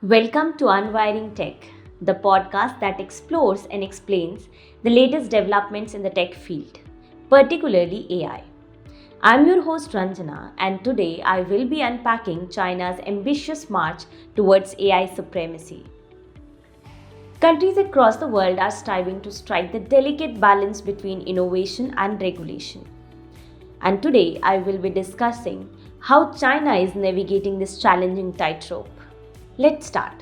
Welcome to Unwiring Tech, the podcast that explores and explains the latest developments in the tech field, particularly AI. I'm your host Ranjana, and today I will be unpacking China's ambitious march towards AI supremacy. Countries across the world are striving to strike the delicate balance between innovation and regulation. And today I will be discussing how China is navigating this challenging tightrope. Let's start.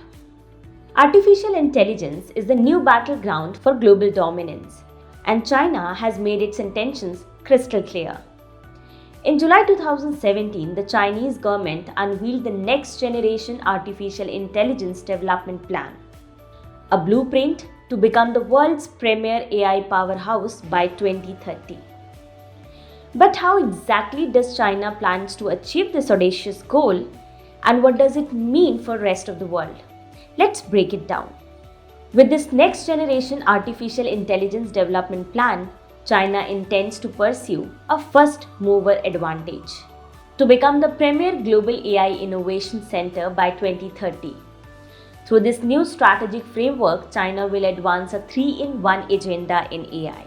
Artificial intelligence is the new battleground for global dominance, and China has made its intentions crystal clear. In July 2017, the Chinese government unveiled the Next Generation Artificial Intelligence Development Plan, a blueprint to become the world's premier AI powerhouse by 2030. But how exactly does China plans to achieve this audacious goal, and what does it mean for the rest of the world? Let's break it down. With this Next Generation Artificial Intelligence Development Plan, China intends to pursue a first mover advantage to become the premier global AI innovation center by 2030. Through this new strategic framework, China will advance a 3-in-1 agenda in AI.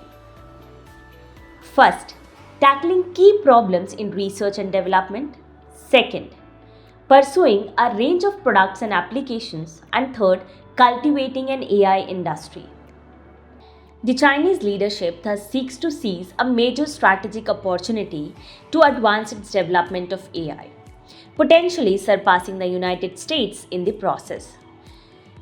First, tackling key problems in research and development. Second, pursuing a range of products and applications. And third, cultivating an AI industry. The Chinese leadership thus seeks to seize a major strategic opportunity to advance its development of AI, potentially surpassing the United States in the process.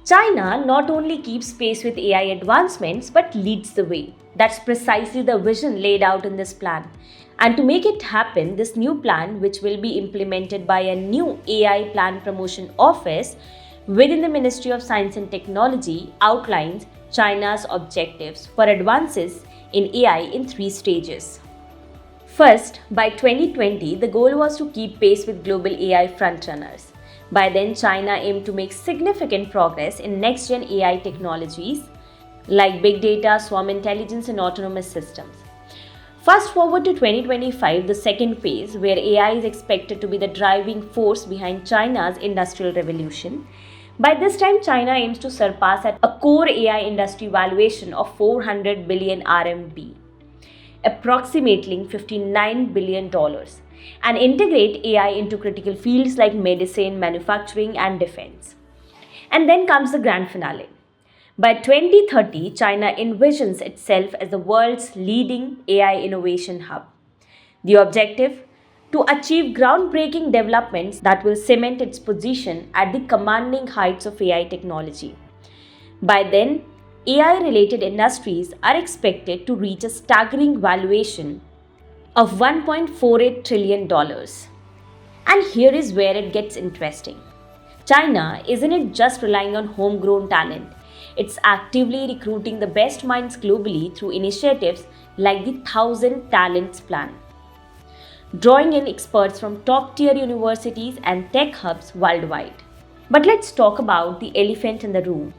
China not only keeps pace with AI advancements but leads the way. That's precisely the vision laid out in this plan. And to make it happen, this new plan, which will be implemented by a new AI Plan Promotion Office within the Ministry of Science and Technology, outlines China's objectives for advances in AI in 3 stages. First, by 2020, the goal was to keep pace with global AI frontrunners. By then, China aimed to make significant progress in next-gen AI technologies like big data, swarm intelligence, and autonomous systems. Fast forward to 2025, the second phase, where AI is expected to be the driving force behind China's industrial revolution. By this time, China aims to surpass at a core AI industry valuation of 400 billion RMB, approximately $59 billion, and integrate AI into critical fields like medicine, manufacturing, and defense. And then comes the grand finale. By 2030, China envisions itself as the world's leading AI innovation hub. The objective? To achieve groundbreaking developments that will cement its position at the commanding heights of AI technology. By then, AI-related industries are expected to reach a staggering valuation of $1.48 trillion. And here is where it gets interesting. China isn't just relying on homegrown talent. It's actively recruiting the best minds globally through initiatives like the 1,000 Talents Plan, drawing in experts from top-tier universities and tech hubs worldwide. But let's talk about the elephant in the room.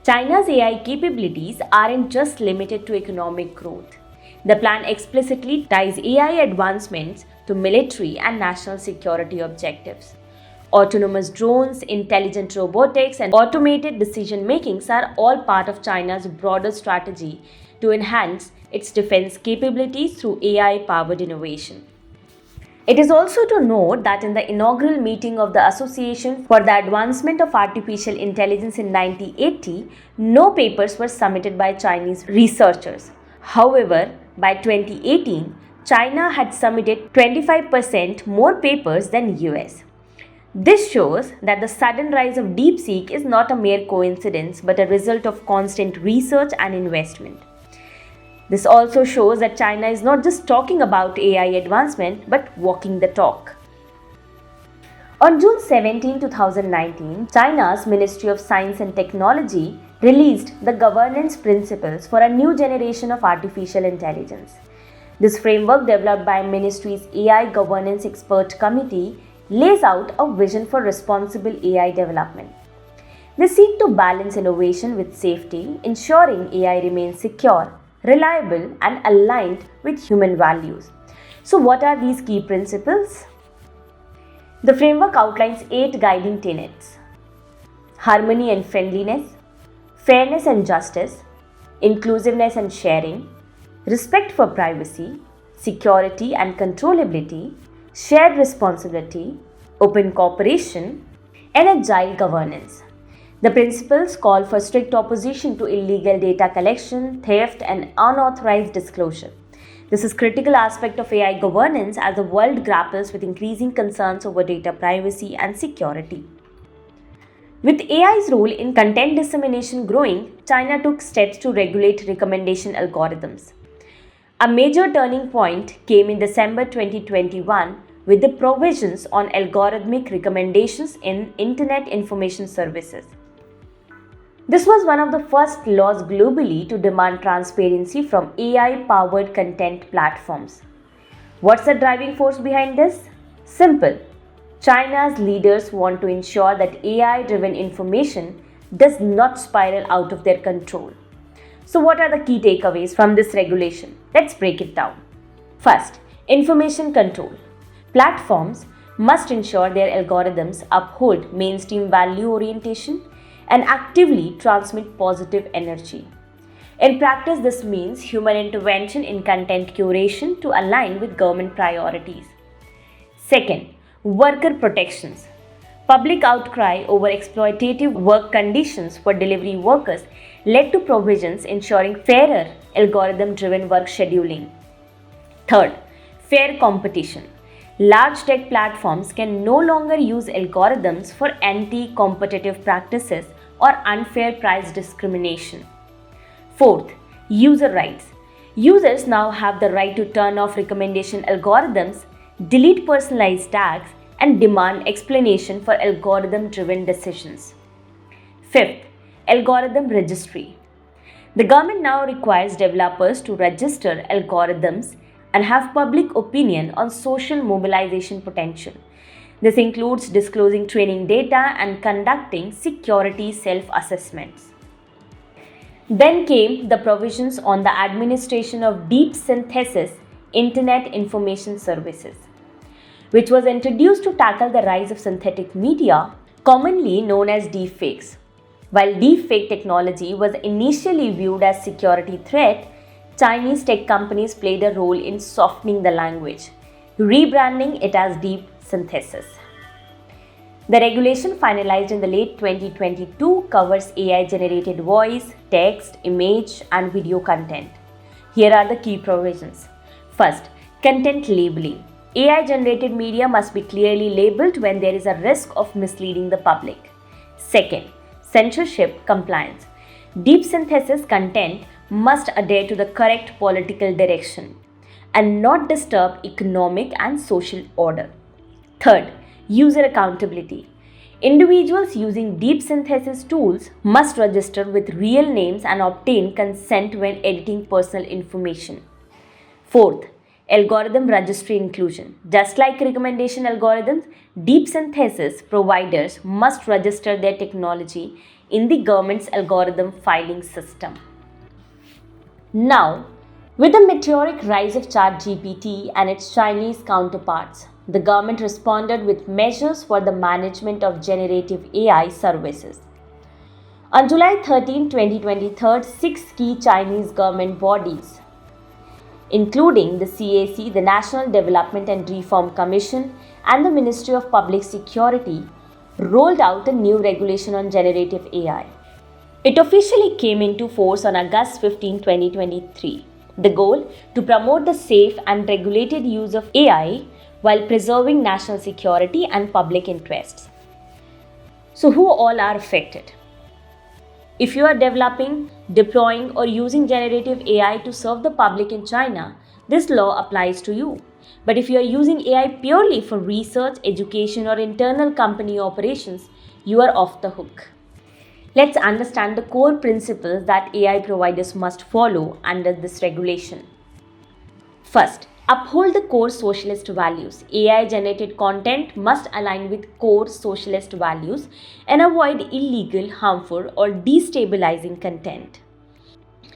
China's AI capabilities aren't just limited to economic growth. The plan explicitly ties AI advancements to military and national security objectives. Autonomous drones, intelligent robotics, and automated decision-making are all part of China's broader strategy to enhance its defense capabilities through AI-powered innovation. It is also to note that in the inaugural meeting of the Association for the Advancement of Artificial Intelligence in 1980, no papers were submitted by Chinese researchers. However, by 2018, China had submitted 25% more papers than US. This shows that the sudden rise of DeepSeek is not a mere coincidence but a result of constant research and investment. This also shows that China is not just talking about AI advancement but walking the talk. On June 17, 2019, China's Ministry of Science and Technology released the governance principles for a new generation of artificial intelligence. This framework, developed by Ministry's AI Governance Expert Committee, lays out a vision for responsible AI development. They seek to balance innovation with safety, ensuring AI remains secure, reliable, and aligned with human values. So, what are these key principles? The framework outlines 8 guiding tenets. harmony and friendliness, fairness and justice, inclusiveness and sharing, respect for privacy, security and controllability, shared responsibility, open cooperation, and agile governance. The principles call for strict opposition to illegal data collection, theft, and unauthorized disclosure. This is a critical aspect of AI governance as the world grapples with increasing concerns over data privacy and security. With AI's role in content dissemination growing, China took steps to regulate recommendation algorithms. A major turning point came in December 2021 with the provisions on algorithmic recommendations in Internet Information Services. This was one of the first laws globally to demand transparency from AI powered content platforms. What's the driving force behind this? Simple. China's leaders want to ensure that AI driven information does not spiral out of their control. So, what are the key takeaways from this regulation? Let's break it down. First, information control. Platforms must ensure their algorithms uphold mainstream value orientation and actively transmit positive energy. In practice, this means human intervention in content curation to align with government priorities. Second, worker protections. Public outcry over exploitative work conditions for delivery workers led to provisions ensuring fairer algorithm driven work scheduling. Third, fair competition. Large tech platforms can no longer use algorithms for anti competitive practices or unfair price discrimination. Fourth, user rights. Users now have the right to turn off recommendation algorithms, delete personalized tags, and demand explanation for algorithm driven decisions. Fifth, algorithm registry. The government now requires developers to register algorithms and have public opinion on social mobilization potential. This includes disclosing training data and conducting security self assessments. Then came the provisions on the administration of deep synthesis Internet Information Services, which was introduced to tackle the rise of synthetic media, commonly known as deepfakes. While deepfake technology was initially viewed as a security threat, Chinese tech companies played a role in softening the language, rebranding it as deep synthesis. The regulation finalized in the late 2022 covers AI generated voice, text, image, and video content. Here are the key provisions. First, content labeling. AI generated media must be clearly labeled when there is a risk of misleading the public. Second, censorship compliance. Deep synthesis content must adhere to the correct political direction and not disturb economic and social order. Third, user accountability. Individuals using deep synthesis tools must register with real names and obtain consent when editing personal information. Fourth, algorithm registry inclusion. Just like recommendation algorithms, deep synthesis providers must register their technology in the government's algorithm filing system. Now, with the meteoric rise of ChatGPT and its Chinese counterparts, the government responded with measures for the management of generative AI services. On July 13, 2023, six key Chinese government bodies, including the CAC, the National Development and Reform Commission, and the Ministry of Public Security, rolled out a new regulation on generative AI. It officially came into force on August 15, 2023. The goal to promote the safe and regulated use of AI while preserving national security and public interests. So, who all are affected? If you are developing, deploying, or using generative AI to serve the public in China, this law applies to you. But if you are using AI purely for research, education, or internal company operations, you are off the hook. Let's understand the core principles that AI providers must follow under this regulation. First, uphold the core socialist values. AI generated content must align with core socialist values and avoid illegal, harmful, or destabilizing content,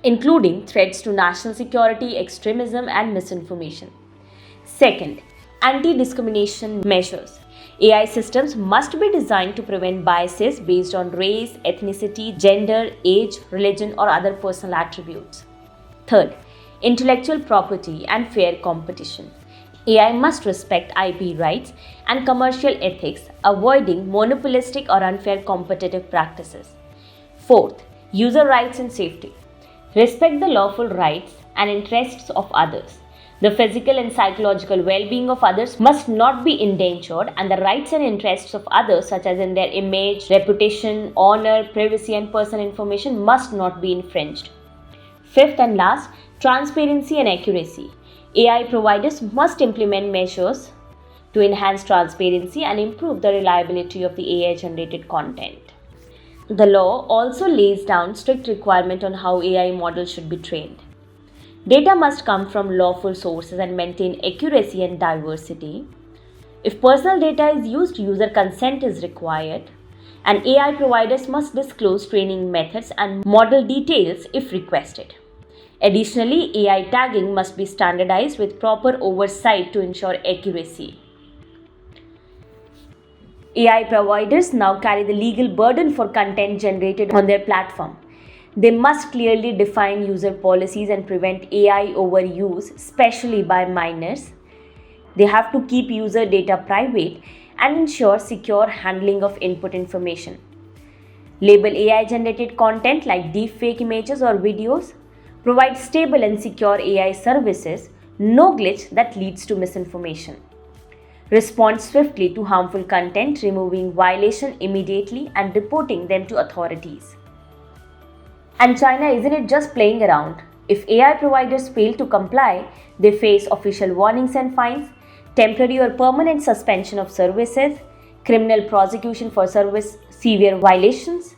including threats to national security, extremism, and misinformation. Second, anti discrimination measures. AI systems must be designed to prevent biases based on race, ethnicity, gender, age, religion, or other personal attributes. Third, intellectual property and fair competition. AI must respect IP rights and commercial ethics, avoiding monopolistic or unfair competitive practices. Fourth, user rights and safety. Respect the lawful rights and interests of others. The physical and psychological well being of others must not be endangered, and the rights and interests of others, such as in their image, reputation, honor, privacy, and personal information, must not be infringed. Fifth and last, transparency and accuracy. AI providers must implement measures to enhance transparency and improve the reliability of the AI generated content. The law also lays down strict requirements on how AI models should be trained. Data must come from lawful sources and maintain accuracy and diversity. If personal data is used, user consent is required, and AI providers must disclose training methods and model details if requested. Additionally, AI tagging must be standardized with proper oversight to ensure accuracy. AI providers now carry the legal burden for content generated on their platform. They must clearly define user policies and prevent AI overuse, especially by minors. They have to keep user data private and ensure secure handling of input information. Label AI generated content like deepfake images or videos. Provide stable and secure AI services, no glitch that leads to misinformation. Respond swiftly to harmful content, removing violation immediately and reporting them to authorities. And China isn't just playing around. If AI providers fail to comply, they face official warnings and fines, temporary or permanent suspension of services, criminal prosecution for service severe violations.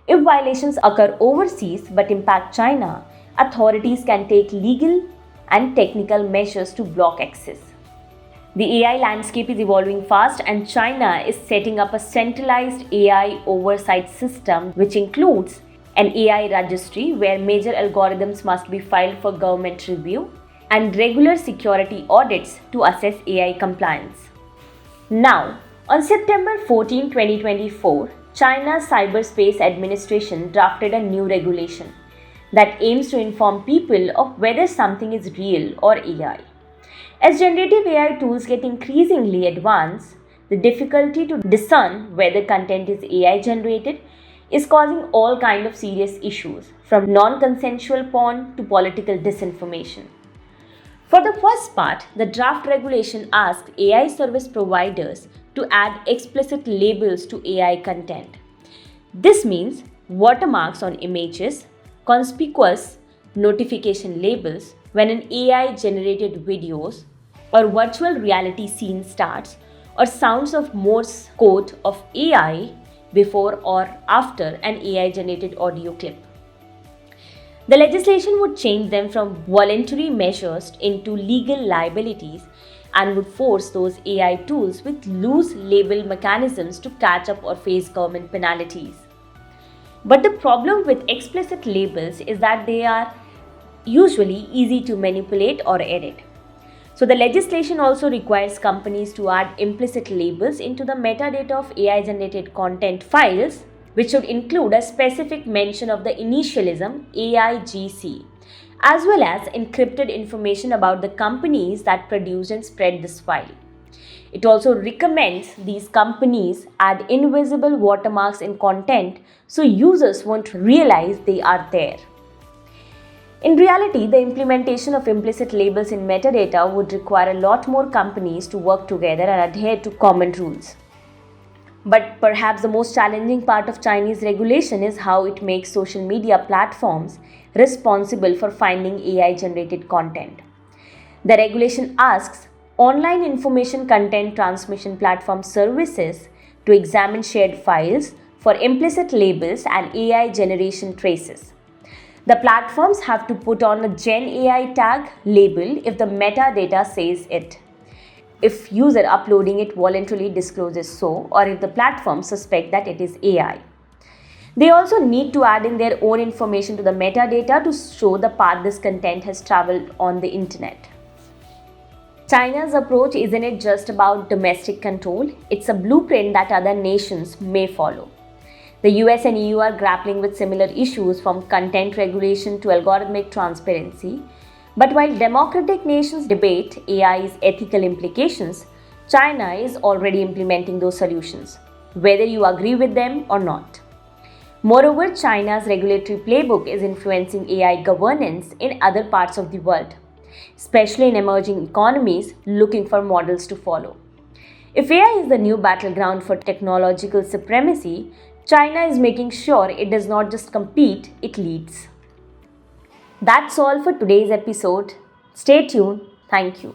If violations occur overseas but impact China, authorities can take legal and technical measures to block access. The AI landscape is evolving fast, and China is setting up a centralized AI oversight system which includes an AI registry where major algorithms must be filed for government review and regular security audits to assess AI compliance. Now, on September 14, 2024, China's Cyberspace Administration drafted a new regulation that aims to inform people of whether something is real or AI. As generative AI tools get increasingly advanced, the difficulty to discern whether content is AI generated is causing all kinds of serious issues, from non-consensual porn to political disinformation. For the first part, the draft regulation asked AI service providers to add explicit labels to AI content. This means watermarks on images, conspicuous notification labels when an AI generated videos or virtual reality scene starts, or sounds of Morse code of AI before or after an AI generated audio clip. The legislation would change them from voluntary measures into legal liabilities and would force those AI tools with loose label mechanisms to catch up or face government penalties. But the problem with explicit labels is that they are usually easy to manipulate or edit. So the legislation also requires companies to add implicit labels into the metadata of AI generated content files, which should include a specific mention of the initialism AIGC, as well as encrypted information about the companies that produced and spread this file. It also recommends these companies add invisible watermarks in content so users won't realize they are there. In reality, the implementation of implicit labels in metadata would require a lot more companies to work together and adhere to common rules. But perhaps the most challenging part of Chinese regulation is how it makes social media platforms responsible for finding AI generated content. The regulation asks online information content transmission platform services to examine shared files for implicit labels and AI generation traces. The platforms have to put on a Gen AI tag label if the metadata says it, if user uploading it voluntarily discloses so, or if the platform suspect that it is AI. They also need to add in their own information to the metadata to show the path this content has traveled on the internet. China's approach isn't it just about domestic control, it's a blueprint that other nations may follow. The US and EU are grappling with similar issues from content regulation to algorithmic transparency. But while democratic nations debate AI's ethical implications, China is already implementing those solutions, whether you agree with them or not. Moreover, China's regulatory playbook is influencing AI governance in other parts of the world, especially in emerging economies looking for models to follow. If AI is the new battleground for technological supremacy, China is making sure it does not just compete, it leads. That's all for today's episode. Stay tuned. Thank you.